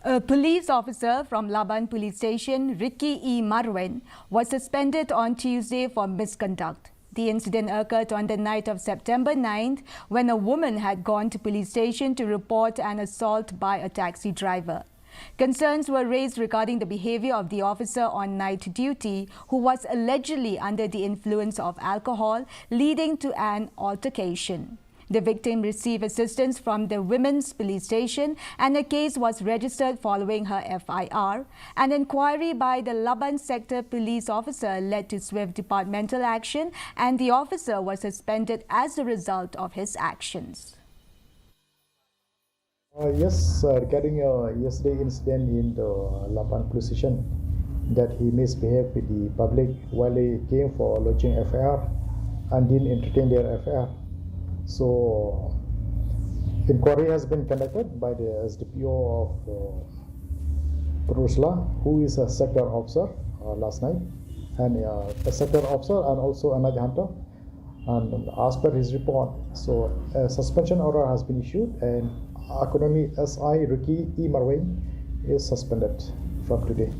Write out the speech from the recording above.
A police officer from Laban Police Station, Ricky E. Marwen, was suspended on Tuesday for misconduct. The incident occurred on the night of September 9th when a woman had gone to police station to report an assault by a taxi driver. Concerns were raised regarding the behavior of the officer on night duty, who was allegedly under the influence of alcohol, leading to an altercation. The victim received assistance from the women's police station and a case was registered following her FIR. An inquiry by the Laban sector police officer led to swift departmental action, and the officer was suspended as a result of his actions. Yes, regarding yesterday incident in the Laban police station, that he misbehaved with the public while he came for lodging FIR and didn't entertain their FIR. So, inquiry has been conducted by the SDPO of Purusla, who is a sector officer last night, and a sector officer and also another hunter. And as per his report, so a suspension order has been issued, and accordingly, SI Ricky E. Marwen is suspended from today.